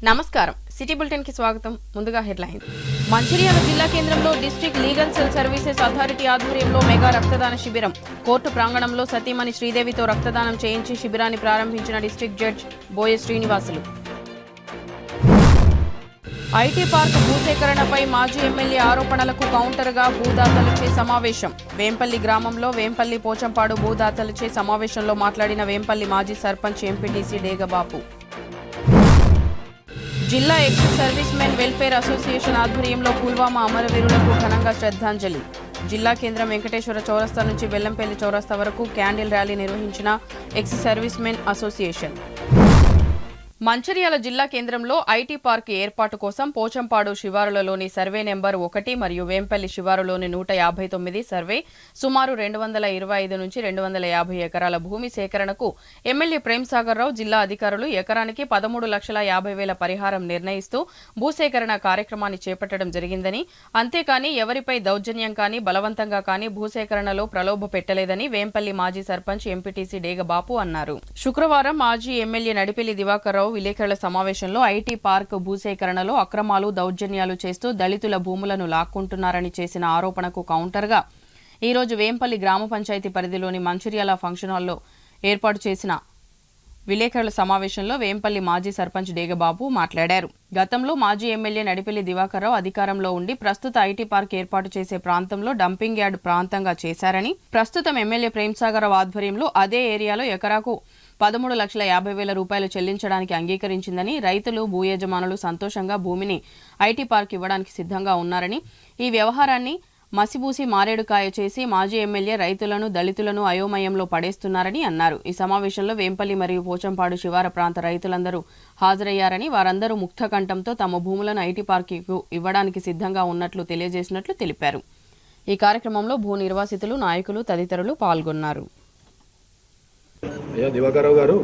నమస్కారం city bulletin కి స్వాగతం ముందుగా హెడ్లైన్ మంచిర్యాల జిల్లా కేంద్రంలో district legal cell services authority ఆధ్వర్యంలో మెగా రక్తదాన శిబిరం కోర్టు ప్రాంగణంలో సతీమణి శ్రీదేవితో రక్తదానం చేయించి శిబిరాన్ని ప్రారంభించిన district judge Boya Srinivasulu IT park భూసేకరణపై మాజీ ఎమ్మెల్యే ఆరోపణలకు కౌంటర్గా భూదాతలచే సమావేశం వేంపల్లి గ్రామంలో వేంపల్లి పోచంపాడు భూదాతలచే సమావేశంలో మాట్లాడిన వేంపల్లి మాజీ సర్పంచ్ ఎంపీటీసీ డేగబాపు జిల్లా ex service men welfare association ఆధ్వర్యంలో పుల్వామా అమరవీరులకు ఘనంగా శ్రద్ధాంజలి జిల్లా కేంద్రం వెంకటేశ్వర చౌరస్తా నుంచి బెల్లంపల్లి చౌరస్తా వరకు క్యాండిల్ ర్యాలీ నిర్వహించిన ex service men association Mancherial జిల్లా కేంద్రంలో ఐటీ పార్క్ ఏర్పాటు కోసం పోచంపాడు శివారులలోని సర్వే నెంబర్ 1 మరియు వేంపల్లి శివారులోని 159 సర్వే సుమారు 225 నుంచి 250 ఎకరాల భూమి సేకరణకు ఎమ్మెల్యే ప్రేమ్సాగర్ రావు జిల్లా అధికారులు ఎకరానికి 13,50,000 పరిహారం నిర్ణయిస్తూ భూసేకరణ కార్యక్రమాన్ని చేపట్టడం జరిగిందని అంతేకాని ఎవరిపై దౌర్జన్యం కానీ బలవంతంగా కానీ భూసేకరణలో ప్రలోభ పెట్టలేదని వేంపల్లి మాజీ సర్పంచ్ ఎంపీటీసీ డేగబాపు అన్నారు శుక్రవారం మాజీ ఎమ్మెల్యే నడిపెల్లి దివాకర్ రావు విలేకరుల సమావేశంలో ఐటీ పార్క్ భూసేకరణలో అక్రమాలు దౌర్జన్యాలు చేస్తూ దళితుల భూములను లాక్కుంటున్నారని చేసిన ఆరోపణకు కౌంటర్గా ఈరోజు వేంపల్లి గ్రామ పంచాయతీ పరిధిలోని మంచిర్యాల ఫంక్షన్ హాల్లో ఏర్పాటు చేసిన విలేకరుల సమావేశంలో వేంపల్లి మాజీ సర్పంచ్ డేగబాబు మాట్లాడారు గతంలో మాజీ ఎమ్మెల్యే నడిపెల్లి దివాకర్ రావు అధికారంలో ఉండి ప్రస్తుత ఐటీ పార్క్ ఏర్పాటు చేసే ప్రాంతంలో డంపింగ్ యార్డ్ ప్రాంతంగా చేశారని ప్రస్తుతం ఎమ్మెల్యే ప్రేమ్సాగర్ రావు ఆధ్వర్యంలో అదే ఏరియాలో ఎకరాకు 13,50,000 రూపాయలు చెల్లించడానికి అంగీకరించిందని రైతులు భూ యజమానులు సంతోషంగా భూమిని ఐటీ పార్క్ ఇవ్వడానికి సిద్ధంగా ఉన్నారని ఈ వ్యవహారాన్ని మసిబూసి మారేడుకాయ చేసి మాజీ ఎమ్మెల్యే రైతులను దళితులను అయోమయంలో పడేస్తున్నారని అన్నారు ఈ సమావేశంలో వేంపల్లి మరియు పోచంపాడు శివార ప్రాంత రైతులందరూ హాజరయ్యారని వారందరూ ముక్తకంఠంతో తమ భూములను ఐటీ పార్కు ఇవ్వడానికి సిద్ధంగా ఉన్నట్లు తెలియజేసినట్లు తెలిపారు ఈ కార్యక్రమంలో భూ నిర్వాసితులు నాయకులు తదితరులు పాల్గొన్నారు అయ్యా దివాకర్ గారు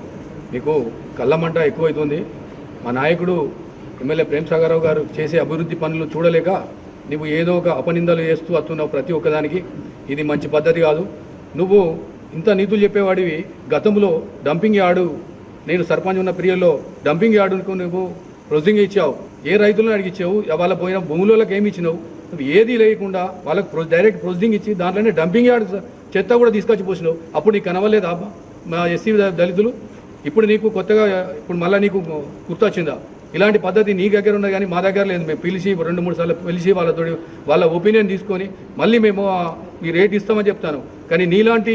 మీకు కళ్ళమంట ఎక్కువైతుంది మా నాయకుడు ఎమ్మెల్యే ప్రేమ్సాగర్ రావు గారు చేసే అభివృద్ధి పనులు చూడలేక నువ్వు ఏదో ఒక అపనిందలు చేస్తూ వస్తున్నావు ప్రతి ఒక్కదానికి ఇది మంచి పద్ధతి కాదు నువ్వు ఇంత నీతులు చెప్పేవాడివి గతంలో డంపింగ్ యార్డు నేను సర్పంచ్ ఉన్న పీరియడ్లో డంపింగ్ యార్డుకు నువ్వు ప్రొసీడింగ్ ఇచ్చావు ఏ రైతులను అడిగిచ్చావు వాళ్ళ పోయిన భూములకు ఏమి ఇచ్చినావు నువ్వు ఏది లేకుండా వాళ్ళకు డైరెక్ట్ ప్రొసీడింగ్ ఇచ్చి దాంట్లోనే డంపింగ్ యార్డు చెత్త కూడా తీసుకొచ్చి పోసినావు అప్పుడు నీకు కనవలేదా మా ఎస్సీ దళితులు ఇప్పుడు నీకు కొత్తగా ఇప్పుడు మళ్ళీ నీకు గుర్తొచ్చిందా ఇలాంటి పద్ధతి నీ దగ్గర ఉన్నది కానీ మా దగ్గర లేదు మేము పిలిచి 2-3 సార్లు పిలిచి వాళ్ళ ఒపీనియన్ తీసుకొని మళ్ళీ మేము ఈ రేట్ ఇస్తామని చెప్తాను కానీ నీలాంటి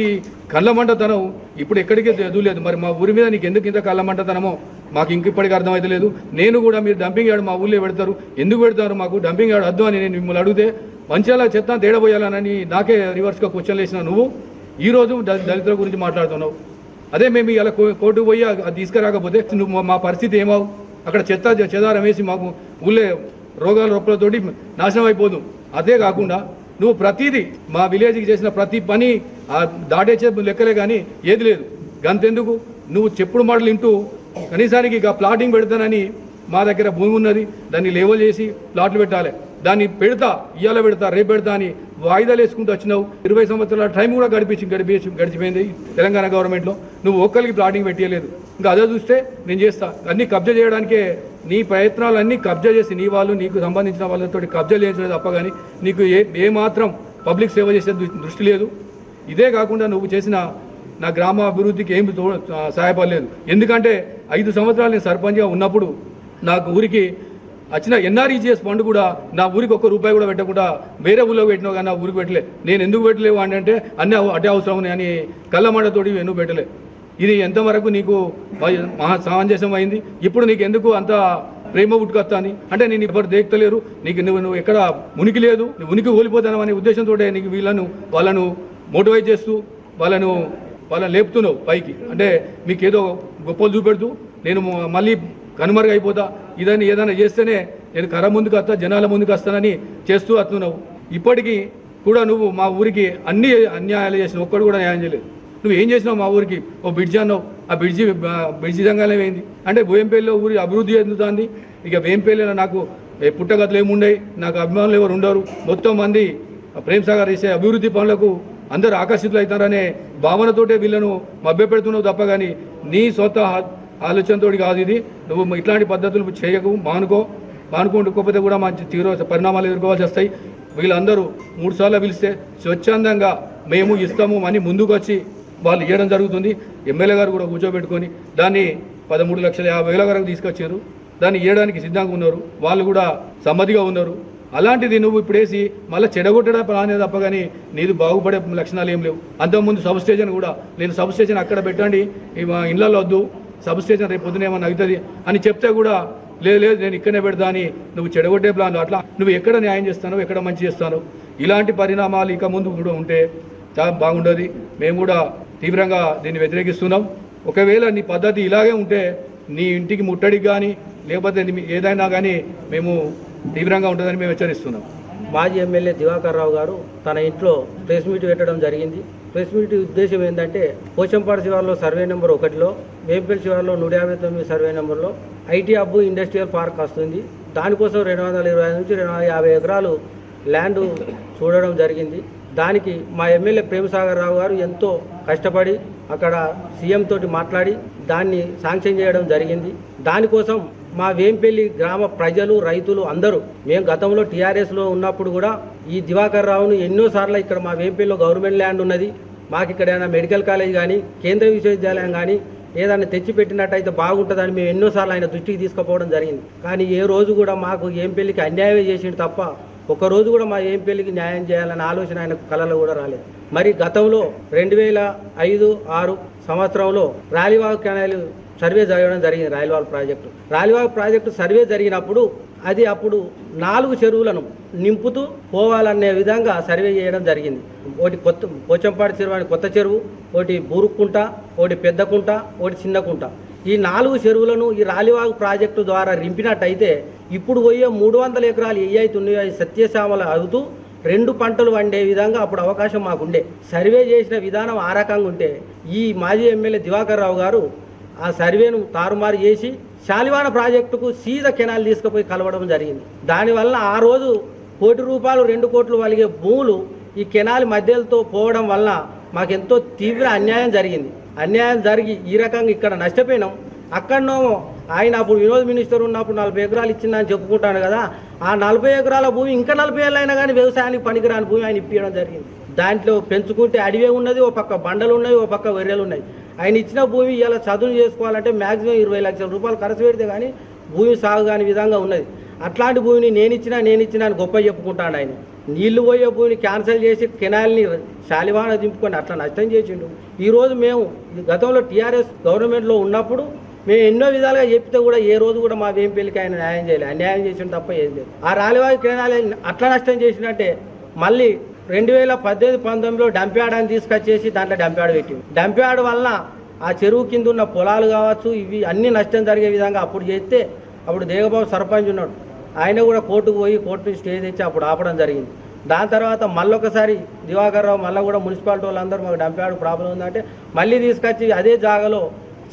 కళ్ళమంటతనం ఇప్పుడు ఎక్కడికి ఎదులేదు మరి మా ఊరి మీద నీకు ఎందుకు ఇంత కళ్ళమంటతనమో మాకు ఇంకిప్పటికీ అర్థమవుతలేదు నేను కూడా మీరు డంపింగ్ యార్డ్ మా ఊళ్ళో పెడతారు ఎందుకు పెడతారు మాకు డంపింగ్ యార్డ్ వద్దు అని నేను మిమ్మల్ని అడిగితే మంచిగా చెత్త తేడబోయాలని నాకే రివర్స్గా క్వశ్చన్లు వేసిన నువ్వు ఈరోజు దళితుల గురించి మాట్లాడుతున్నావు అదే మేము ఇలా కోర్టుకు పోయి అది తీసుకురాకపోతే నువ్వు మా పరిస్థితి ఏమావు అక్కడ చెదారం వేసి మాకు ఊళ్ళే రోగాల రొప్పులతోటి నాశనం అయిపోదు అదే కాకుండా నువ్వు ప్రతిదీ మా విలేజ్కి చేసిన ప్రతి పని దాటేసే లెక్కలే కానీ ఏది లేదు గంతెందుకు నువ్వు చెప్పుడు మాటలు వింటూ కనీసానికి ఇక ప్లాటింగ్ పెడతానని మా దగ్గర భూమి ఉన్నది దాన్ని లేవల్ చేసి ప్లాట్లు పెట్టాలి దాన్ని పెడతా ఇవాళ పెడతా రేపు పెడతా అని వాయిదాలు వేసుకుంటూ వచ్చినావు 20 సంవత్సరాల టైం కూడా గడిచిపోయింది తెలంగాణ గవర్నమెంట్లో నువ్వు ఒక్కరికి ప్లాటింగ్ పెట్టలేదు ఇంకా అదే చూస్తే నేను చేస్తా అన్ని కబ్జా చేయడానికే నీ ప్రయత్నాలు అన్నీ కబ్జా చేసి నీ వాళ్ళు నీకు సంబంధించిన వాళ్ళతో కబ్జా చేయించలేదు తప్ప కానీ నీకు ఏమాత్రం పబ్లిక్ సేవ చేసే దృష్టి లేదు ఇదే కాకుండా నువ్వు చేసిన నా గ్రామ అభివృద్ధికి ఏమి సహాయపడలేదు ఎందుకంటే 5 సంవత్సరాలు నేను సర్పంచ్గా ఉన్నప్పుడు నాకు ఊరికి వచ్చిన ఎన్ఆర్ఈజీఎస్ ఫండ్ కూడా నా ఊరికి ₹1 కూడా పెట్టకుండా వేరే ఊళ్ళో పెట్టినావు కానీ నా ఊరికి పెట్టలే నేను ఎందుకు పెట్టలేవు అంటే అన్నీ అటే అవసరం ఉన్నాయి అని కళ్ళమండతోటి ఎందుకు పెట్టలే ఇది ఎంతవరకు నీకు మహా సమంజసం అయింది ఇప్పుడు నీకు ఎందుకు అంత ప్రేమ పుట్టుకొస్తాని అంటే నేను ఎవరు దేక్తలేరు నీకు నువ్వు ఎక్కడ ఉనికి లేదు ఉనికి ఓలిపోతాను అనే ఉద్దేశంతో నీకు వాళ్ళను మోటివేట్ చేస్తూ వాళ్ళని లేపుతున్నావు పైకి అంటే మీకు ఏదో గొప్పలు చూపెడుతూ నేను మళ్ళీ కనుమరుగు అయిపోతా ఇదని ఏదైనా చేస్తేనే నేను కర ముందుకు వస్తా జనాల ముందుకు వస్తానని చేస్తూ వస్తున్నావు ఇప్పటికీ కూడా నువ్వు మా ఊరికి అన్ని అన్యాయాలు చేసిన ఒక్కడు కూడా న్యాయం చేయలేదు నువ్వు ఏం చేసినావు మా ఊరికి ఓ బ్రిడ్జి అన్నావు ఆ బ్రిడ్జి సంఘాలే పోయింది అంటే వేంపల్లిలో ఊరి అభివృద్ధి చెందుతుంది ఇక వేంపల్లిలో నాకు పుట్టగతులు ఏముండయి నాకు అభిమానులు ఎవరు ఉండరు మొత్తం మంది ప్రేమ్సాగర్ చేసే అభివృద్ధి పనులకు అందరూ ఆకర్షితులు అవుతారనే భావనతోటే వీళ్ళను మభ్యపెడుతున్నావు తప్ప కానీ నీ ఆలోచనతోటి కాదు ఇది. నువ్వు ఇట్లాంటి పద్ధతులు చేయకు, మానుకోకపోతే కూడా మంచి తీవ్ర పరిణామాలు ఎదుర్కోవాల్సి వస్తాయి. వీళ్ళందరూ 3 సార్లు పిలిస్తే స్వచ్ఛందంగా మేము ఇస్తాము అని ముందుకు వచ్చి వాళ్ళు ఇవ్వడం జరుగుతుంది. ఎమ్మెల్యే గారు కూడా కూర్చోబెట్టుకొని దాన్ని 13,50,000 వరకు తీసుకొచ్చారు. దాన్ని ఇవ్వడానికి సిద్ధంగా ఉన్నారు. వాళ్ళు కూడా సమ్మతిగా ఉన్నారు. అలాంటిది నువ్వు ఇప్పుడు వేసి మళ్ళీ చెడగొట్టడం ప్లానే తప్ప కానీ నీది బాగుపడే లక్షణాలు ఏం లేవు. అంతకుముందు సబ్ స్టేషన్ కూడా నేను సబ్ స్టేషన్ అక్కడ పెట్టండి, ఇళ్ళల్లో వద్దు, సబ్ స్టేషన్ రేపు పొద్దున ఏమన్నా అవుతుంది అని చెప్తే కూడా లేదు నేను ఇక్కడనే పెడతా అని నువ్వు చెడగొట్టే ప్లాన్. అట్లా నువ్వు ఎక్కడ న్యాయం చేస్తానో, ఎక్కడ మంచి చేస్తానో, ఇలాంటి పరిణామాలు ఇక ముందు కూడా ఉంటే చాలా బాగుండదు. మేము కూడా తీవ్రంగా దీన్ని వ్యతిరేకిస్తున్నాం. ఒకవేళ నీ పద్ధతి ఇలాగే ఉంటే నీ ఇంటికి ముట్టడికి కానీ లేకపోతే ఏదైనా కానీ మేము తీవ్రంగా ఉంటుందని మేము హెచ్చరిస్తున్నాం. మాజీ ఎమ్మెల్యే దివాకర్ రావు గారు తన ఇంట్లో ప్రెస్ మీట్ పెట్టడం జరిగింది. ప్రెస్ మీట్ ఉద్దేశం ఏంటంటే పోచంపాడు శివార్లో సర్వే నెంబర్ 1లో, వేంపల్లి శివార్లో 159 సర్వే నెంబర్లో ఐటీ హబ్ ఇండస్ట్రియల్ పార్క్ వస్తుంది. దానికోసం 220 నుంచి 250 ఎకరాలు ల్యాండ్ చూడడం జరిగింది. దానికి మా ఎమ్మెల్యే ప్రేమసాగర్ రావు గారు ఎంతో కష్టపడి అక్కడ సీఎం తోటి మాట్లాడి దాన్ని శాంక్షన్ చేయడం జరిగింది. దానికోసం మా వేంపల్లి గ్రామ ప్రజలు, రైతులు అందరూ, మేము గతంలో టీఆర్ఎస్లో ఉన్నప్పుడు కూడా ఈ దివాకర్ రావును ఎన్నోసార్లు ఇక్కడ మా వేంపల్లిలో గవర్నమెంట్ ల్యాండ్ ఉన్నది, మాకు ఇక్కడ ఏదైనా మెడికల్ కాలేజ్ కానీ కేంద్రీయ విశ్వవిద్యాలయం కానీ ఏదైనా తెచ్చిపెట్టినట్టయితే బాగుంటుందని మేము ఎన్నోసార్లు ఆయన దృష్టికి తీసుకుపోవడం జరిగింది. కానీ ఏ రోజు కూడా మాకు వేంపల్లికి అన్యాయం చేసిండు తప్ప ఒక్కరోజు కూడా మా వేంపల్లికి న్యాయం చేయాలనే ఆలోచన ఆయన కళలో కూడా రాలేదు. మరి గతంలో 2005-6 సంవత్సరంలో రాలివాగు కెనాల్ సర్వే జరగడం జరిగింది. రాలివాగు ప్రాజెక్టు సర్వే జరిగినప్పుడు అది అప్పుడు 4 చెరువులను నింపుతూ పోవాలనే విధంగా సర్వే చేయడం జరిగింది. ఒకటి పోచంపాడు చెరువు అని కొత్త చెరువు, ఒకటి బూరుకుంట, ఒకటి పెద్దకుంట, ఒకటి చిన్నకుంట. ఈ 4 చెరువులను ఈ రాలివాగు ప్రాజెక్టు ద్వారా నింపినట్టయితే ఇప్పుడు పోయే 300 ఎకరాలు ఏవైతున్నాయో అవి సత్యశ్యామలు అవుతూ 2 పంటలు వండే విధంగా అప్పుడు అవకాశం మాకుండే. సర్వే చేసిన విధానం ఆ రకంగా ఉంటే ఈ మాజీ ఎమ్మెల్యే దివాకర్ రావు గారు ఆ సర్వేను తారుమారు చేసి శాలివాన ప్రాజెక్టుకు సీదా కెనాల్ తీసుకుపోయి కలవడం జరిగింది. దానివల్ల ఆ రోజు ₹1 కోటి 2 కోట్లు వలిగే భూములు ఈ కెనాల్ మధ్యలతో పోవడం వల్ల మాకెంతో తీవ్ర అన్యాయం జరిగింది. అన్యాయం జరిగి ఈ రకంగా ఇక్కడ నష్టపోయినాం. అక్కడనో ఆయన అప్పుడు వినోద్ మినిస్టర్ ఉన్నప్పుడు 40 ఎకరాలు ఇచ్చిందని చెప్పుకుంటాను కదా, ఆ 40 ఎకరాల భూమి ఇంకా 40 ఏళ్ళైనా కానీ వ్యవసాయానికి పనికిరాని భూమి ఆయన ఇప్పించడం జరిగింది. దాంట్లో పెంచుకుంటే అడివే ఉన్నది, ఓ పక్క బండలు ఉన్నాయి, ఓ పక్క వెర్రెలు ఉన్నాయి. ఆయన ఇచ్చిన భూమి ఇలా చదువు చేసుకోవాలంటే మ్యాక్సిమం 20 లక్షల రూపాయలు ఖర్చు పెడితే కానీ భూమి సాగు కాని విధంగా ఉన్నది. అట్లాంటి భూమిని నేను ఇచ్చినా అని గొప్ప చెప్పుకుంటాడు ఆయన. నీళ్లు పోయే భూమిని క్యాన్సిల్ చేసి కెనాల్ని శాలివాన దింపుకొని అట్లా నష్టం చేసిండు. ఈరోజు మేము గతంలో టీఆర్ఎస్ గవర్నమెంట్లో ఉన్నప్పుడు మేము ఎన్నో విధాలుగా చెప్తే కూడా ఏ రోజు కూడా మా వేంపల్లికి ఆయన న్యాయం చేయలేదు. అన్యాయం చేసిన తప్ప ఏం లేదు. ఆ రాలివాగి కెనాల్ అట్లా నష్టం చేసినట్టే మళ్ళీ 2018-19లో డంప్యార్డ్ తీసుకొచ్చేసి దాంట్లో డంప్యార్డ్ పెట్టింది. డంప్యార్డ్ వల్ల ఆ చెరువు కింద ఉన్న పొలాలు కావచ్చు ఇవి అన్ని నష్టం జరిగే విధంగా అప్పుడు చేస్తే అప్పుడు దేగబాబు సర్పంచ్ ఉన్నాడు, ఆయన కూడా కోర్టుకు పోయి కోర్టు స్టే తెచ్చి అప్పుడు ఆపడం జరిగింది. దాని తర్వాత మళ్ళొకసారి దివాకర్ రావు మళ్ళీ కూడా మున్సిపాలిటీ వాళ్ళందరూ మాకు డంప్యార్డ్ ప్రాబ్లం ఉందంటే మళ్ళీ తీసుకొచ్చి అదే జాగాలో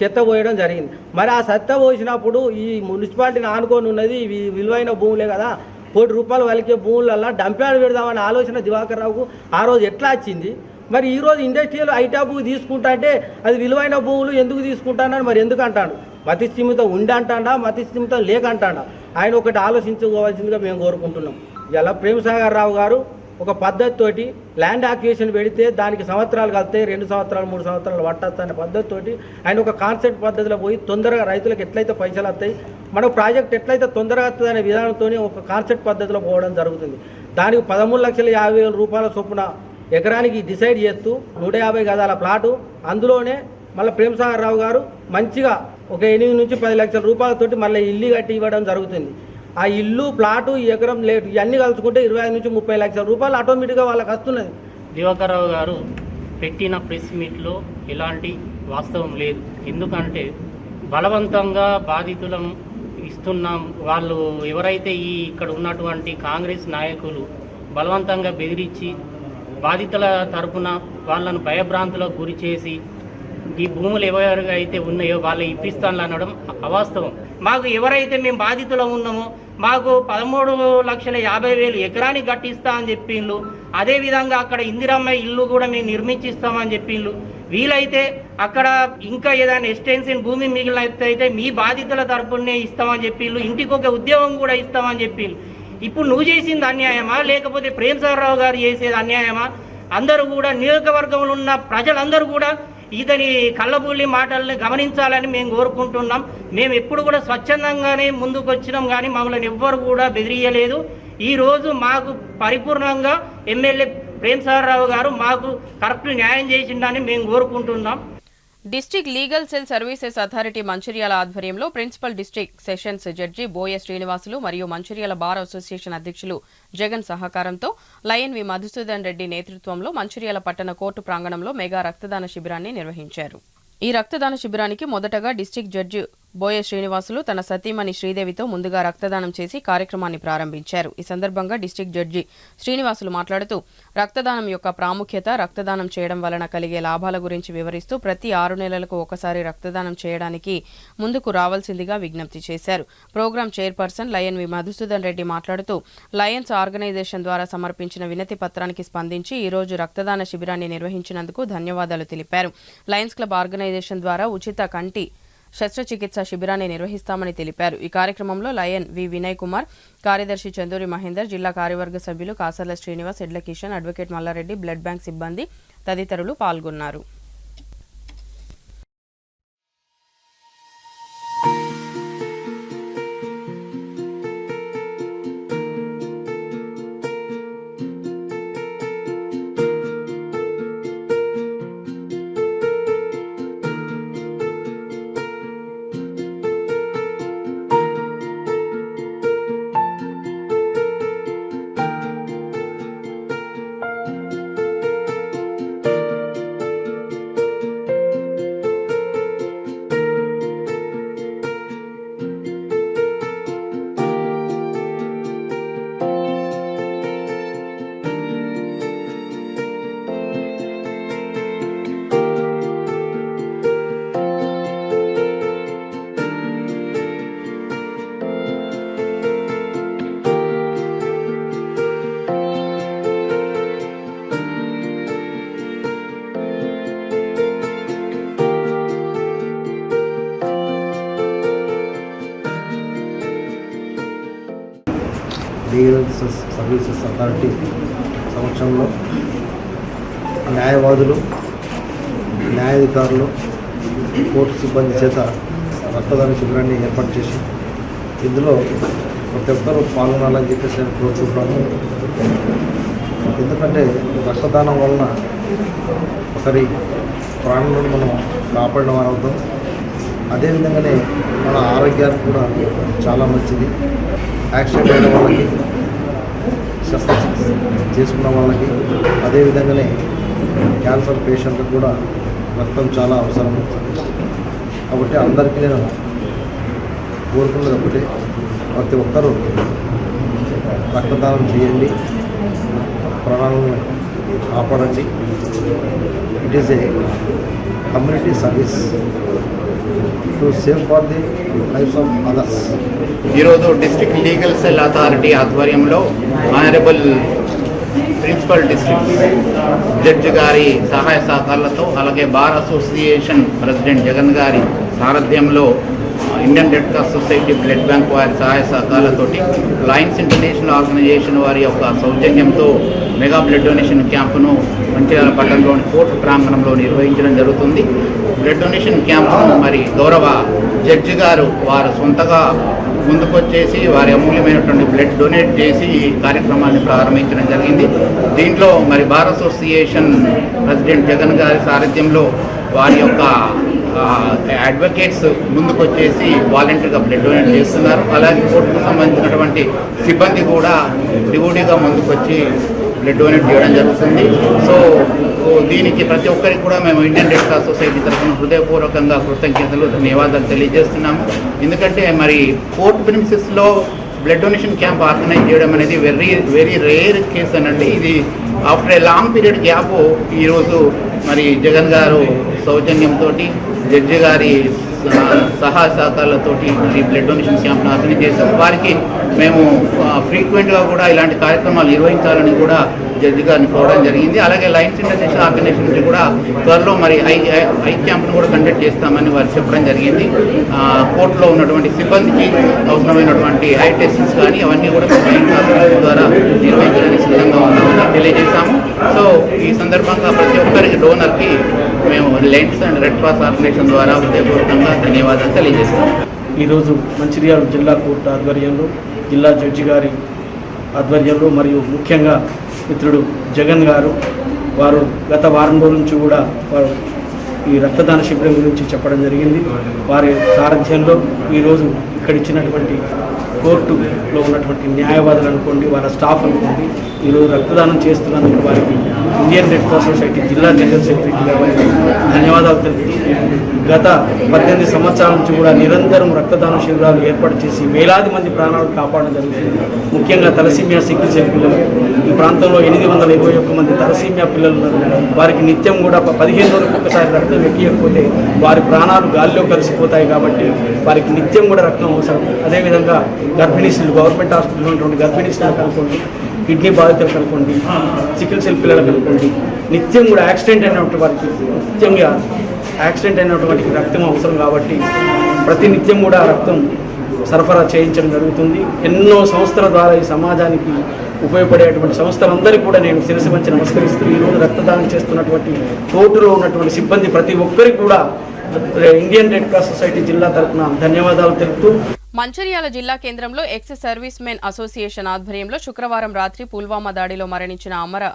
చెత్త పోయడం జరిగింది. మరి ఆ చెత్త పోసినప్పుడు ఈ మున్సిపాలిటీని ఆనుకొని ఉన్నది విలువైన భూములే కదా, ₹1 కోటి వలికే భూములల్లో డంప్యార్డ్ పెడదామనే ఆలోచన దివాకర్ రావుకు ఆ రోజు ఎట్లా వచ్చింది? మరి ఈరోజు ఇండస్ట్రియల్ ఐటాప్కు తీసుకుంటా అంటే అది విలువైన భూములు ఎందుకు తీసుకుంటానని మరి ఎందుకు అంటాడు? మతి స్థిమితం ఉండి అంటాడా, మతి స్థిమితం లేక అంటాడా? ఆయన ఒకటి ఆలోచించుకోవాల్సిందిగా మేము కోరుకుంటున్నాం. ఇలా ప్రేమసాగర్ రావు గారు ఒక పద్ధతితోటి ల్యాండ్ అక్విజిషన్ పెడితే దానికి సంవత్సరాలు కలితే 2 సంవత్సరాలు 3 సంవత్సరాలు పట్టచ్చు అనే పద్ధతితోటి ఆయన ఒక కాన్సెప్ట్ పద్ధతిలో పోయి తొందరగా రైతులకు ఎట్లయితే పైసలు వస్తాయి, మన ప్రాజెక్ట్ ఎట్లయితే తొందరగా వస్తుంది అనే విధానంతో ఒక కాన్సెప్ట్ పద్ధతిలో పోవడం జరుగుతుంది. దానికి ₹13,50,000 చొప్పున ఎకరానికి డిసైడ్ చేస్తూ 150 గజాల ప్లాటు, అందులోనే మళ్ళీ ప్రేమసాగర్ రావు గారు మంచిగా ఒక 8 నుంచి 10 లక్షల రూపాయలతోటి మళ్ళీ ఇల్లు కట్టి ఇవ్వడం జరుగుతుంది. ఆ ఇల్లు ప్లాటు ఈ ఎకరం లేటు ఇవన్నీ కలుసుకుంటే 25 నుంచి 30 లక్షల రూపాయలు ఆటోమేటిక్గా వాళ్ళకి వస్తున్నది. దివాకర్ రావు గారు పెట్టిన ప్రెస్ మీట్లో ఎలాంటి వాస్తవం లేదు. ఎందుకంటే బలవంతంగా బాధితులం ఇస్తున్నాం, వాళ్ళు ఎవరైతే ఇక్కడ ఉన్నటువంటి కాంగ్రెస్ నాయకులు బలవంతంగా బెదిరించి బాధితుల తరపున వాళ్ళను భయభ్రాంతులకు గురి చేసి ఈ భూములు ఎవరైతే ఉన్నాయో వాళ్ళు ఇప్పిస్తాను అనడం అవాస్తవం. మాకు ఎవరైతే మేము బాధితులం ఉన్నామో మాకు 13,50,000 ఎకరానికి కట్టిస్తా అని చెప్పిండ్రు. అదేవిధంగా అక్కడ ఇందిరమ్మ ఇల్లు కూడా మేము నిర్మించిస్తామని చెప్పిండ్రు. వీలైతే అక్కడ ఇంకా ఏదైనా ఎక్స్టెన్షన్ భూమి మిగిలినైతే మీ బాధితుల తరపునే ఇస్తామని చెప్పిళ్ళు, ఇంటికి ఒక ఉద్యోగం కూడా ఇస్తామని చెప్పిళ్ళు. ఇప్పుడు నువ్వు చేసింది అన్యాయమా లేకపోతే ప్రేమ్ సాగర్ రావు గారు చేసేది అన్యాయమా? అందరూ కూడా నియోజకవర్గంలో ఉన్న ప్రజలందరూ కూడా ఇతని కళ్ళబుల్లి మాటల్ని గమనించాలని మేము కోరుకుంటున్నాం. మేము ఎప్పుడు కూడా స్వచ్ఛందంగానే ముందుకు వచ్చినాం, కానీ మమ్మల్ని ఎవ్వరు కూడా బెదిరియలేదు. ఈరోజు మాకు పరిపూర్ణంగా ఎమ్మెల్యే ప్రేమ్ సాగర్ రావు గారు మాకు కరెక్ట్ న్యాయం చేసిండని మేము కోరుకుంటున్నాం. District legal cell services authority Mancherial ఆధ్వర్యంలో ప్రిన్సిపల్ డిస్ట్రిక్ట్ సెషన్స్ జడ్జి బోయ శ్రీనివాసులు మరియు మంచిర్యాల బార్ అసోసియేషన్ అధ్యక్షులు జగన్ సహకారంతో లయన్ వి మధుసూదన్ రెడ్డి నేతృత్వంలో మంచిర్యాల పట్టణ కోర్టు ప్రాంగణంలో మెగా రక్తదాన శిబిరాన్ని నిర్వహించారు. ఈ రక్తదాన శిబిరానికి మొదటగా డిస్ట్రిక్ట్ జడ్జి బోయ శ్రీనివాసులు తన సతీమణి శ్రీదేవితో ముందుగా రక్తదానం చేసి కార్యక్రమాన్ని ప్రారంభించారు. ఈ సందర్భంగా డిస్ట్రిక్ట్ జడ్జి శ్రీనివాసులు మాట్లాడుతూ రక్తదానం యొక్క ప్రాముఖ్యత, రక్తదానం చేయడం వలన కలిగే లాభాల గురించి వివరిస్తూ ప్రతి 6 నెలలకు ఒకసారి రక్తదానం చేయడానికి ముందుకు రావాల్సిందిగా విజ్ఞప్తి చేశారు. ప్రోగ్రాం చైర్పర్సన్ లయన్ వి మధుసూదన్ రెడ్డి మాట్లాడుతూ లయన్స్ ఆర్గనైజేషన్ ద్వారా సమర్పించిన వినతి పత్రానికి స్పందించి ఈ రోజు రక్తదాన శిబిరాన్ని నిర్వహించినందుకు ధన్యవాదాలు తెలిపారు. లయన్స్ క్లబ్ ఆర్గనైజేషన్ ద్వారా ఉచిత కంటి శస్త్రచికిత్స శిబిరాన్ని నిర్వహిస్తామని తెలిపారు. ఈ కార్యక్రమంలో లయన్ వి వినయ్ కుమార్, కార్యదర్శి చందూరి మహేందర్, జిల్లా కార్యవర్గ సభ్యులు Kasarla Srinivas, Edla Kishan, advocate Mallareddy, blood bank సిబ్బంది తదితరులు పాల్గొన్నారు. లీగల్ సర్వీసెస్ అథారిటీ సమక్షంలో న్యాయవాదులు, న్యాయాధికారులు, కోర్టు సిబ్బంది చేత రక్తదాన శిబిరాన్ని ఏర్పాటు చేసి ఇందులో ప్రతి ఒక్కరూ పాల్గొనాలని చెప్పేసి నేను కోరుకుంటున్నాను. ఎందుకంటే రక్తదానం వలన ఒకరి ప్రాణులను మనం కాపాడిన వారు అవుతాం. అదేవిధంగానే మన ఆరోగ్యానికి కూడా చాలా మంచిది. యాక్సిడెంట్ అయిన వాళ్ళకి, శస్త్రచికిత్స చేసుకున్న వాళ్ళకి, అదేవిధంగానే క్యాన్సర్ పేషెంట్లకు కూడా రక్తం చాలా అవసరం అవుతుంది. కాబట్టి అందరికీ నేను కోరుకున్నది ఒకటే, ప్రతి ఒక్కరూ రక్తదానం చేయండి, ప్రాణాలను కాపాడండి. It is a community service to save for the lives of others. ఈరోజు డిస్ట్రిక్ట్ లీగల్ సెల్ అథారిటీ ఆధ్వర్యంలో ఆనరబుల్ ప్రిన్సిపల్ డిస్ట్రిక్ట్ జడ్జి గారి సహాయ సహకారాలతో, అలాగే బార్ అసోసియేషన్ ప్రెసిడెంట్ జగన్ గారి సారథ్యంలో, Indian red cross society, blood bank వారి సహాయ సహకారాలతోటి, లయన్స్ ఇంటర్నేషనల్ ఆర్గనైజేషన్ వారి యొక్క సౌజన్యంతో మెగా బ్లడ్ డొనేషన్ క్యాంపును మంచిర్యాల పట్టణంలోని కోర్టు ప్రాంగణంలో నిర్వహించడం జరుగుతుంది. బ్లడ్ డొనేషన్ క్యాంపును మరి గౌరవ జడ్జి గారు వారు సొంతగా ముందుకొచ్చేసి వారి అమూల్యమైనటువంటి బ్లడ్ డొనేట్ చేసి ఈ కార్యక్రమాన్ని ప్రారంభించడం జరిగింది. దీంట్లో మరి బార్ అసోసియేషన్ ప్రెసిడెంట్ జగన్ గారి సారథ్యంలో వారి యొక్క అడ్వకేట్స్ ముందుకొచ్చేసి వాలంటీర్గా బ్లడ్ డొనేట్ చేస్తున్నారు. అలాగే కోర్టుకు సంబంధించినటువంటి సిబ్బంది కూడా డ్యూటీగా ముందుకొచ్చి బ్లడ్ డొనేట్ చేయడం జరుగుతుంది. సో దీనికి ప్రతి ఒక్కరికి కూడా మేము ఇండియన్ రెడ్ క్రాస్ సొసైటీ తరఫున హృదయపూర్వకంగా కృతజ్ఞతలు, ధన్యవాదాలు తెలియజేస్తున్నాము. ఎందుకంటే మరి కోర్టు ప్రిమిసెస్లో బ్లడ్ డొనేషన్ క్యాంప్ ఆర్గనైజ్ చేయడం అనేది వెరీ రేర్ కేసు అనండి. ఇది after a long period gap ఈరోజు మరి జగన్ గారు సౌజన్యంతో, జడ్జి గారి సహాయ సహకారాలతోటి మరి బ్లడ్ డొనేషన్ క్యాంప్ను ఆర్గనైజ్ చేసాం. వారికి మేము ఫ్రీక్వెంట్గా కూడా ఇలాంటి కార్యక్రమాలు నిర్వహించాలని కూడా జడ్జి గారిని కోరడం జరిగింది. అలాగే లయన్స్ ఇంటర్నేషనల్ ఆర్గనైజేషన్ నుంచి కూడా త్వరలో మరి ఐ క్యాంప్ను కూడా కండక్ట్ చేస్తామని వారు చెప్పడం జరిగింది. కోర్టులో ఉన్నటువంటి సిబ్బందికి అవసరమైనటువంటి ఐ టెస్ట్స్ కానీ అవన్నీ కూడా ద్వారా నిర్వహించడానికి సిద్ధంగా ఉన్నామని తెలియజేశాము. సో ఈ సందర్భంగా ప్రతి ఒక్కరికి డోనర్కి మేము Lions and red cross organisation ద్వారా హృదయపూర్వకంగా ధన్యవాదాలు తెలియజేస్తాము. ఈరోజు మంచిర్యాల జిల్లా కోర్టు ఆధ్వర్యంలో జిల్లా జడ్జి గారి ఆధ్వర్యంలో మరియు ముఖ్యంగా మిత్రుడు జగన్ గారు వారు గత వారం రోజుల నుంచి కూడా వారు ఈ రక్తదాన శిబిరం గురించి చెప్పడం జరిగింది. వారి సారథ్యంలో ఈరోజు ఇక్కడ ఇచ్చినటువంటి కోర్టులో ఉన్నటువంటి న్యాయవాదులు అనుకోండి, వాళ్ళ స్టాఫ్ అనుకోండి, ఈరోజు రక్తదానం చేస్తున్నందుకు వారికి ఇండియన్ రెడ్ క్రాస్ సొసైటీ జిల్లా జనరల్ సెక్రటరీ గారికి ధన్యవాదాలు తెలుపుతూ గత 18 సంవత్సరాల నుంచి కూడా నిరంతరం రక్తదాన శిబిరాలు ఏర్పాటు చేసి వేలాది మంది ప్రాణాలు కాపాడడం జరుగుతుంది. ముఖ్యంగా తలసీమియా సికిల్ సెల్ పిల్లలు ఈ ప్రాంతంలో 821 మంది తలసీమియా పిల్లలు ఉన్నారు. వారికి నిత్యం కూడా 15 రోజులకు ఒకసారి రక్తం ఎక్కియకపోతే వారి ప్రాణాలు గాలిలో కలిసిపోతాయి. కాబట్టి వారికి నిత్యం కూడా రక్తం అవసరం. అదేవిధంగా గర్భిణీలు గవర్నమెంట్ హాస్పిటల్లో ఉన్నటువంటి గర్భిణీలకు అనుకోండి, కిడ్నీ బాధితులకు అనుకోండి, సికిల్ సెల్ పిల్లలకు అనుకోండి, నిత్యం కూడా యాక్సిడెంట్ అయినటువంటి వారికి నిత్యంగా యాక్సిడెంట్ అయినటువంటి రక్తం అవసరం. కాబట్టి ప్రతి నిత్యం కూడా రక్తం సరఫరా చేయించడం జరుగుతుంది. ఎన్నో సంస్థల ద్వారా ఈ సమాజానికి ఉపయోగపడేటువంటి సంస్థలందరికీ కూడా నేను శిరస్సు వంచి నమస్కరిస్తూ ఈరోజు రక్తదానం చేస్తున్నటువంటి కోర్టులో ఉన్నటువంటి సిబ్బంది ప్రతి ఒక్కరికి కూడా ఇండియన్ రెడ్ క్రాస్ సొసైటీ జిల్లా తరఫున ధన్యవాదాలు తెలుపుతూ మంచిర్యాల జిల్లా కేంద్రంలో ఎక్స్ సర్వీస్ మెన్ అసోసియేషన్ ఆధ్వర్యంలో శుక్రవారం రాత్రి పుల్వామా దాడిలో మరణించిన అమర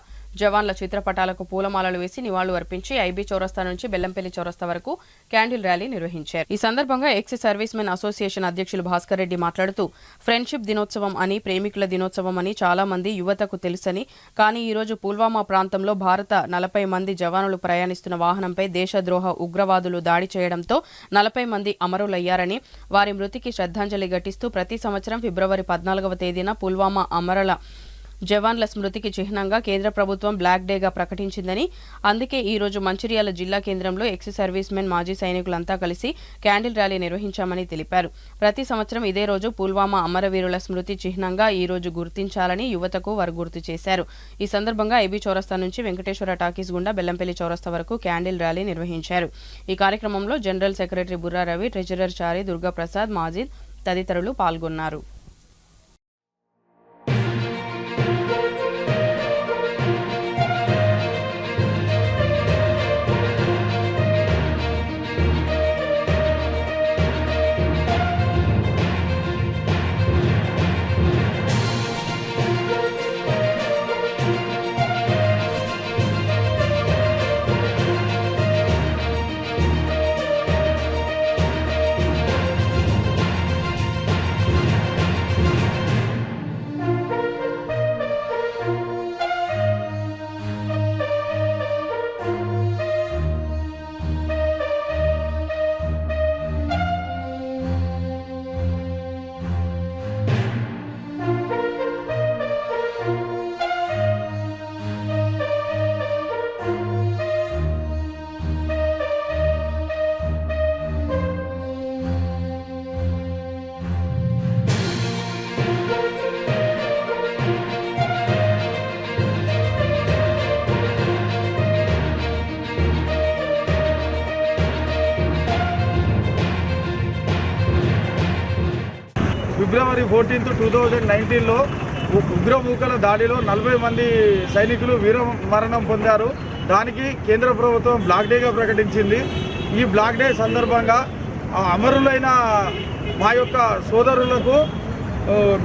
జవాన్ల చిత్రపటాలకు పూలమాలలు వేసి నివాళులు అర్పించి ఐబీ చౌరస్తా నుంచి బెల్లంపల్లి చౌరస్తా వరకు క్యాండిల్ ర్యాలీ నిర్వహించారు. ఈ సందర్భంగా ఎక్స్ సర్వీస్ మెన్ అసోసియేషన్ అధ్యక్షులు భాస్కర్ రెడ్డి మాట్లాడుతూ ఫ్రెండ్షిప్ దినోత్సవం అని, ప్రేమికుల దినోత్సవం అని చాలా మంది యువతకు తెలుసని, కానీ ఈ రోజు పుల్వామా ప్రాంతంలో భారత 40 మంది జవానులు ప్రయాణిస్తున్న వాహనంపై దేశద్రోహ ఉగ్రవాదులు దాడి చేయడంతో 40 మంది అమరులయ్యారని, వారి మృతికి శ్రద్ధాంజలి ఘటిస్తూ ప్రతి సంవత్సరం ఫిబ్రవరి 14వ తేదీన పుల్వామా అమరుల జవాన్ల స్మృతికి చిహ్నంగా కేంద్ర ప్రభుత్వం బ్లాక్ డేగా ప్రకటించిందని, అందుకే ఈ రోజు మంచిర్యాల జిల్లా కేంద్రంలో ఎక్స్ సర్వీస్ మెన్ మాజీ సైనికులంతా కలిసి క్యాండిల్ ర్యాలీ నిర్వహించామని తెలిపారు. ప్రతి సంవత్సరం ఇదే రోజు పుల్వామా అమరవీరుల స్మృతి చిహ్నంగా ఈ రోజు గుర్తించాలని యువతకు వారు గుర్తు చేశారు. ఈ సందర్భంగా ఐబీ చౌరస్తా నుంచి వెంకటేశ్వర టాకీస్ గుండా బెల్లంపల్లి చౌరస్తా వరకు క్యాండిల్ ర్యాలీ నిర్వహించారు. ఈ కార్యక్రమంలో general secretary Burra Ravi, treasurer Chari, Durgaprasad, Majid తదితరులు పాల్గొన్నారు. ఫిబ్రవరి 14, 2019లో ఉగ్రమూకల దాడిలో 40 మంది సైనికులు వీరమరణం పొందారు. దానికి కేంద్ర ప్రభుత్వం బ్లాక్ డేగా ప్రకటించింది. ఈ బ్లాక్ డే సందర్భంగా అమరులైన మా యొక్క సోదరులకు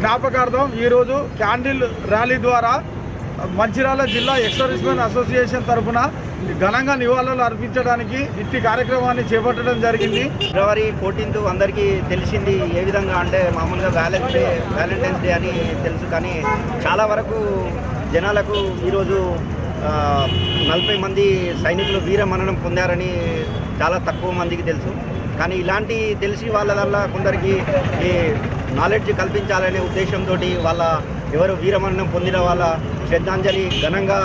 జ్ఞాపకార్థం ఈరోజు క్యాండిల్ ర్యాలీ ద్వారా మంచిర్యాల జిల్లా ఎక్స్ సర్వీస్ మెన్ అసోసియేషన్ తరఫున ఘనంగా నివాళులు అర్పించడానికి ఇట్టి కార్యక్రమాన్ని చేపట్టడం జరిగింది. ఫిబ్రవరి 14 అందరికీ తెలిసింది ఏ విధంగా అంటే మామూలుగా వ్యాలంటైన్స్ డే అని తెలుసు, కానీ చాలా వరకు జనాలకు ఈరోజు 40 మంది సైనికులు వీరమరణం పొందారని చాలా తక్కువ మందికి తెలుసు. కానీ ఇలాంటి తెలిసి వాళ్ళ వల్ల కొందరికి ఈ నాలెడ్జ్ కల్పించాలనే ఉద్దేశంతో వాళ్ళ ఎవరు వీరమరణం పొందిన వాళ్ళ శ్రద్ధాంజలి ఘనంగా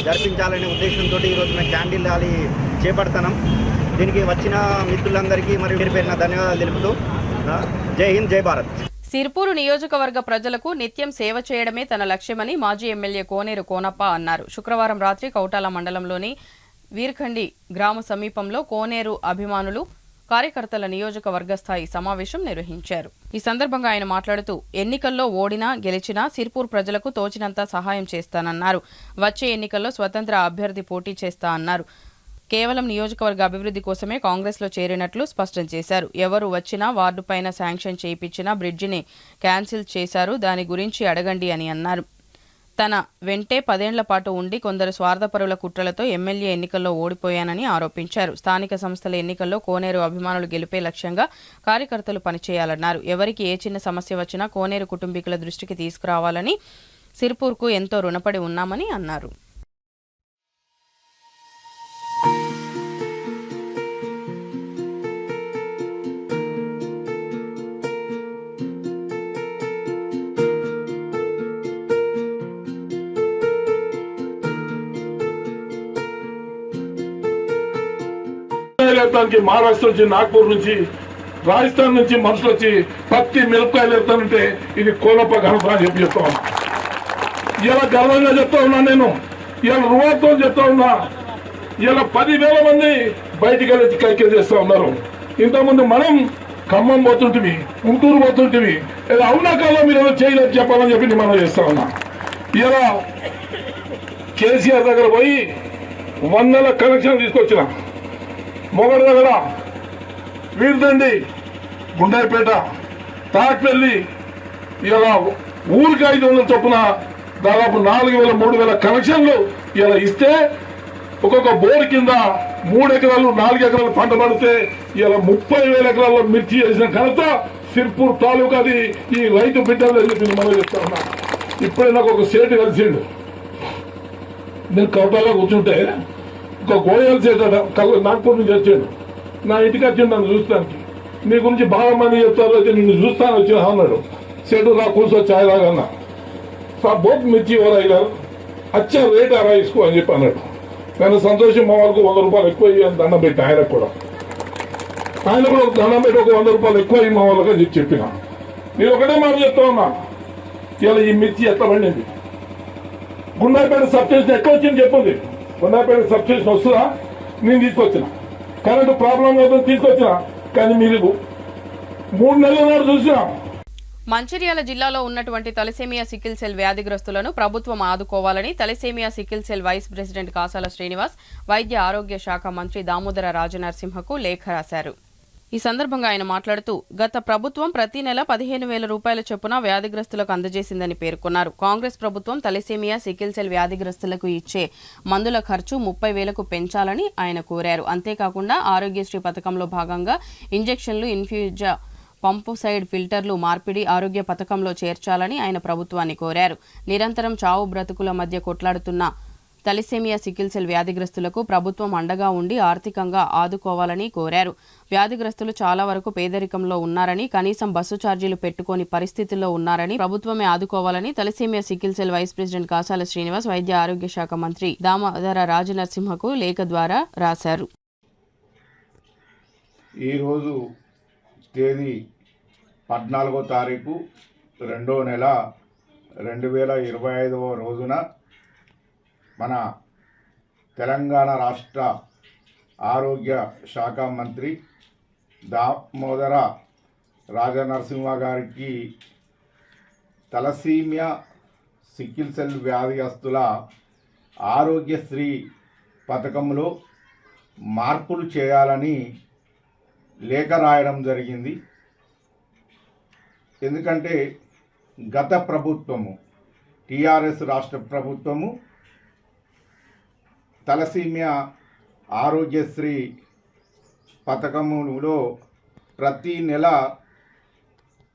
జరిపించాలనే ఉద్దేశంతో ఈరోజు మేము క్యాండిల్ ర్యాలీ చేపడుతున్నాం. దీనికి వచ్చిన మిత్రులందరికీ మరియు పేరు పేరున ధన్యవాదాలు తెలుపుతూ జై హింద్, జై భారత్. సిర్పూరు నియోజకవర్గ ప్రజలకు నిత్యం సేవ చేయడమే తన లక్ష్యమని మాజీ ఎమ్మెల్యే కోనేరు కోనప్ప అన్నారు. శుక్రవారం రాత్రి కౌటాల మండలంలోని వీర్ఖండి గ్రామ సమీపంలో కోనేరు అభిమానులు కార్యకర్తల నియోజకవర్గ స్థాయి సమావేశం నిర్వహించారు. ఈ సందర్భంగా ఆయన మాట్లాడుతూ ఎన్నికల్లో ఓడినా గెలిచినా సిర్పూర్ ప్రజలకు తోచినంత సహాయం చేస్తానన్నారు. వచ్చే ఎన్నికల్లో స్వతంత్ర అభ్యర్థి పోటీ చేస్తా అన్నారు. కేవలం నియోజకవర్గ అభివృద్ధి కోసమే కాంగ్రెస్లో చేరినట్లు స్పష్టం చేశారు. ఎవరు వచ్చినా వార్డు పైన శాంక్షన్ చేయించినా బ్రిడ్జిని క్యాన్సిల్ చేశారు, దాని గురించి అడగండి అని అన్నారు. తన వెంటే 10 ఏళ్ల పాటు ఉండి కొందరు స్వార్థపరుల కుట్రలతో ఎమ్మెల్యే ఎన్నికల్లో ఓడిపోయానని ఆరోపించారు. స్థానిక సంస్థల ఎన్నికల్లో కోనేరు అభిమానులు గెలిపే లక్ష్యంగా కార్యకర్తలు పనిచేయాలన్నారు. ఎవరికి ఏ చిన్న సమస్య వచ్చినా కోనేరు కుటుంబీకుల దృష్టికి తీసుకురావాలని, సిర్పూర్కు ఎంతో రుణపడి ఉన్నామని అన్నారు. మహారాష్ట్ర నుంచి, నాగ్పూర్ నుంచి, రాజస్థాన్ నుంచి మనుషులు వచ్చి పత్తి మిరపకాయలు ఎత్తానంటే ఇది కోనప్ప ఘనత అని చెప్తా ఉన్నా. ఇలా గర్వంగా చెప్తా ఉన్నా. నేను ఇలా రువాతో చెప్తా ఉన్నా. ఇలా 10,000 మంది బయటికి వెళ్ళి కైకేలు చేస్తా ఉన్నారు. ఇంతకుముందు మనం ఖమ్మం పోతుంటివి, గుంటూరు పోతుంటివి, ఇలా అవునా కాలం మీరు ఏదో చేయలేదు చెప్పాలని చెప్పి మనం చేస్తా ఉన్నా. ఇలా కేసీఆర్ దగ్గర పోయి 100 కనెక్షన్ తీసుకొచ్చిన. మొగడు దగ్గర, వీర్దండి, గుండాయిపేట, తాట్పల్లి, ఇలా ఊరికి 500 చొప్పున దాదాపు 4,000, 3,000 కనెక్షన్లు ఇలా ఇస్తే ఒక్కొక్క బోర్ కింద 3 ఎకరాలు 4 ఎకరాలు పంట పడితే ఇలా 30,000 ఎకరాల్లో మిర్చి వేసిన ఘనత సిర్పూర్ తాలూకాది ఈ రైతు బిడ్డలు చెప్పి మనం చెప్తా ఉన్నా. ఇప్పుడే నాకు ఒక సేటు కలిసిండు. నేను కౌటాలో కూర్చుంటే ఒక గోయల్ సేట నాగ్పూర్ నుంచి వచ్చాడు. నా ఇంటికి వచ్చిండు నన్ను చూస్తానికి. నీ గురించి బాగా మంది చెప్తారు, అయితే నిన్ను చూస్తాను వచ్చిన అన్నాడు. సేటు రా కూర్చో ఛాయ్ రాగన్నా. బోట్ మిర్చి ఎవరు గారు అచ్చా రేట్ అరా ఇసుకో అని చెప్పి అన్నాడు. నేను సంతోషం మా వాళ్ళకు 100 రూపాయలు ఎక్కువ ఇవ్వని దండం పెట్టి ఆయన కూడా ఒక దండం పెట్టి ఒక 100 రూపాయలు ఎక్కువ మా వాళ్ళకి అని చెప్పిన. నేను ఒకటే మాట చెప్తా ఉన్నా. ఇలా ఈ మిర్చి ఎట్లా పండింది? గుండాయిపేట సబ్స్టేషన్ ఎట్లా వచ్చింది చెప్పింది. గుండాయిపేట సబ్స్టేషన్ వస్తుందా? నేను తీసుకొచ్చిన. కరెంటు ప్రాబ్లం అవుతుంది తీసుకొచ్చిన. కానీ మీరు 3 నెలల నాడు చూసినా. మంచిర్యాల జిల్లాలో ఉన్నటువంటి తలసేమియా సికిల్ సెల్ వ్యాధిగ్రస్తులను ప్రభుత్వం ఆదుకోవాలని thalassemia sickle cell vice president Kasala Srinivas వైద్య ఆరోగ్య శాఖ మంత్రి దామోదర రాజనరసింహకు లేఖ రాశారు. ఈ సందర్భంగా ఆయన మాట్లాడుతూ గత ప్రభుత్వం ప్రతి నెల 15,000 రూపాయల చొప్పున వ్యాధిగ్రస్తులకు అందజేసిందని పేర్కొన్నారు. కాంగ్రెస్ ప్రభుత్వం తలసేమియా సికిల్ సెల్ వ్యాధిగ్రస్తులకు ఇచ్చే మందుల ఖర్చు 30,000కు పెంచాలని ఆయన కోరారు. అంతేకాకుండా ఆరోగ్యశ్రీ పథకంలో భాగంగా ఇంజెక్షన్లు, ఇన్ఫ్యూజా, పంపు సైడ్ ఫిల్టర్లు మార్పిడి ఆరోగ్య పథకంలో చేర్చాలని ఆయన ప్రభుత్వాన్ని కోరారు. నిరంతరం చావు బ్రతుకుల మధ్య కొట్లాడుతున్న తలసేమియా సికిల్ సెల్ వ్యాధిగ్రస్తులకు ప్రభుత్వం అండగా ఉండి ఆర్థికంగా ఆదుకోవాలని కోరారు. వ్యాధిగ్రస్తులు చాలా వరకు పేదరికంలో ఉన్నారని, కనీసం బస్సు ఛార్జీలు పెట్టుకోని పరిస్థితుల్లో ఉన్నారని, ప్రభుత్వమే ఆదుకోవాలని thalassemia sickle cell vice president Kasala Srinivas వైద్య ఆరోగ్య శాఖ మంత్రి దామోదర రాజనరసింహకు లేఖ ద్వారా రాశారు. ఈరోజు తేదీ 14వ తారీఖు 2వ నెల 2025వ రోజున మన తెలంగాణ రాష్ట్ర ఆరోగ్య శాఖ మంత్రి దామోదర రాజనరసింహ గారికి తలసీమియా సికిల్ సెల్ వ్యాధిగ్రస్తుల ఆరోగ్యశ్రీ పథకంలో మార్పులు చేయాలని లేఖ రాయడం జరిగింది. ఎందుకంటే గత ప్రభుత్వము టీఆర్ఎస్ రాష్ట్ర ప్రభుత్వము తలసీమియా ఆరోగ్యశ్రీ పథకములో ప్రతి నెల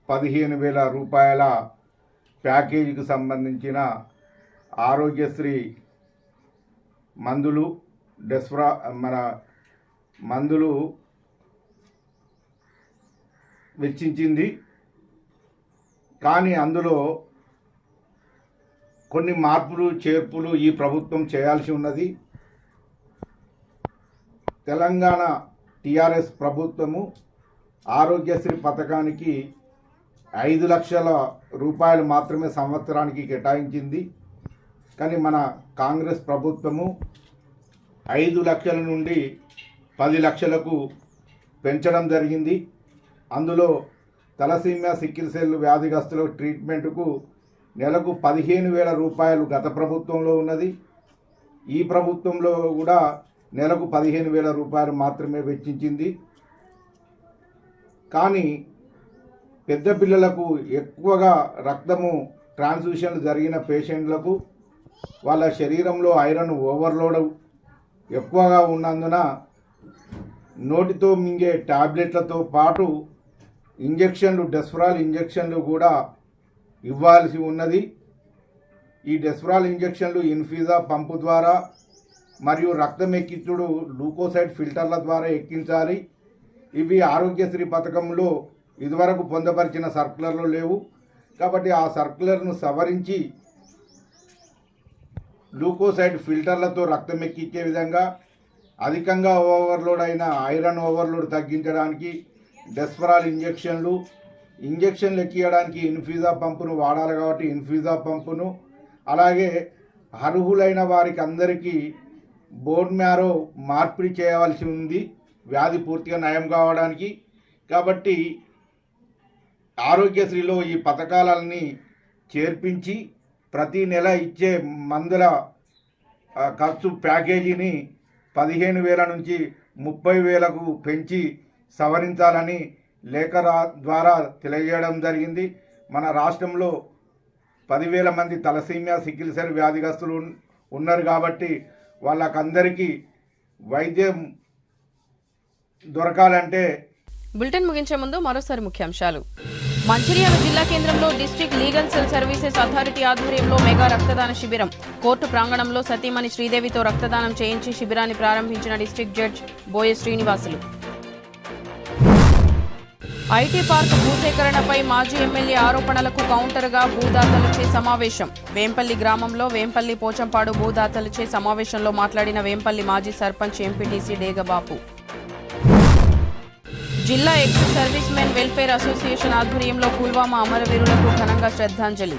15,000 రూపాయల ప్యాకేజీకి సంబంధించిన ఆరోగ్యశ్రీ మందులు మందులు వెచ్చించింది. కానీ అందులో కొన్ని మార్పులు చేర్పులు ఈ ప్రభుత్వం చేయాల్సి ఉన్నది. తెలంగాణ టీఆర్ఎస్ ప్రభుత్వము ఆరోగ్యశ్రీ పథకానికి 5 లక్షల రూపాయలు మాత్రమే సంవత్సరానికి కేటాయించింది. కానీ మన కాంగ్రెస్ ప్రభుత్వము 5 లక్షల నుండి 10 లక్షలకు పెంచడం జరిగింది. అందులో తలసీమియా సిక్కిల్ సెల్ వ్యాధిగ్రస్తుల ట్రీట్మెంట్కు నెలకు 15,000 రూపాయలు గత ప్రభుత్వంలో ఉన్నది. ఈ ప్రభుత్వంలో కూడా నెలకు 15,000 రూపాయలు మాత్రమే వెచ్చించింది. కానీ పెద్ద పిల్లలకు ఎక్కువగా రక్తము ట్రాన్స్ఫ్యూషన్లు జరిగిన పేషెంట్లకు వాళ్ళ శరీరంలో ఐరన్ ఓవర్లోడ్ ఎక్కువగా ఉన్నందున నోటితో మింగే టాబ్లెట్లతో పాటు ఇంజెక్షన్లు, డెస్ఫరాల్ ఇంజెక్షన్లు కూడా ఇవ్వాల్సి ఉన్నది. ఈ డెస్ఫరాల్ ఇంజెక్షన్లు ఇన్ఫీజా పంపు ద్వారా మరియు రక్తం ఎక్కించుడు గ్లూకోసైడ్ ఫిల్టర్ల ద్వారా ఎక్కించాలి. ఇవి ఆరోగ్యశ్రీ పథకంలో ఇదివరకు పొందపరిచిన సర్కులర్లు లేవు. కాబట్టి ఆ సర్కులర్ను సవరించి గ్లూకోసైడ్ ఫిల్టర్లతో రక్తం ఎక్కించే విధంగా, అధికంగా ఓవర్లోడ్ అయిన ఐరన్ ఓవర్లోడ్ తగ్గించడానికి డెస్ఫరాల్ ఇంజెక్షన్లు ఎక్కియడానికి ఇన్ఫీజా పంపును వాడాలి. కాబట్టి ఇన్ఫీజా పంపును, అలాగే అర్హులైన వారికి అందరికీ బోన్ మ్యారో మార్పిడి చేయవలసి ఉంది వ్యాధి పూర్తిగా నయం కావడానికి. కాబట్టి ఆరోగ్యశ్రీలో ఈ పథకాలన్నీ చేర్పించి ప్రతి నెల ఇచ్చే మందుల ఖర్చు ప్యాకేజీని 15,000 నుంచి 30,000కు పెంచి సవరించాలని లేఖ ద్వారా తెలియజేయడం జరిగింది. మన రాష్ట్రంలో 10,000 మంది తలసీమియా సికిల్ సెల్ వ్యాధిగ్రస్తులు ఉన్నారు. కాబట్టి వాళ్ళకందరికీ వైద్యం దొరకాలంటే. బులెటిన్ ముగించే ముందు మరోసారి ముఖ్యాంశాలు. మంచిర్యాల జిల్లా కేంద్రంలో district legal cell services authority ఆధ్వర్యంలో మెగా రక్తదాన శిబిరం. కోర్టు ప్రాంగణంలో సతీమణి శ్రీదేవితో రక్తదానం చేయించి శిబిరాన్ని ప్రారంభించిన district judge Boya Srinivasulu. IT park భూసేకరణపై మాజీ ఎమ్మెల్యే ఆరోపణలకు కౌంటర్గా భూదాతలచే సమావేశం. వేంపల్లి గ్రామంలో వేంపల్లి పోచంపాడు భూదాతలచే సమావేశంలో మాట్లాడిన వేంపల్లి మాజీ సర్పంచ్ ఎంపీటీసీ డేగబాపు. జిల్లా ex service men welfare association ఆధ్వర్యంలో పుల్వామా అమరవీరులకు ఘనంగా శ్రద్ధాంజలి.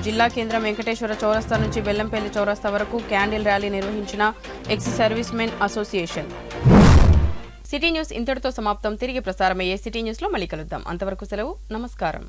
జిల్లా కేంద్రం వెంకటేశ్వర చౌరస్తా నుంచి బెల్లంపల్లి చౌరస్తా వరకు క్యాండిల్ ర్యాలీ నిర్వహించిన ex service men association. City news ఇంతటితో సమాప్తం. తిరిగి ప్రసారమయ్యే సిటీ న్యూస్లో మళ్ళీ కలుద్దాం. అంతవరకు సెలవు. నమస్కారం.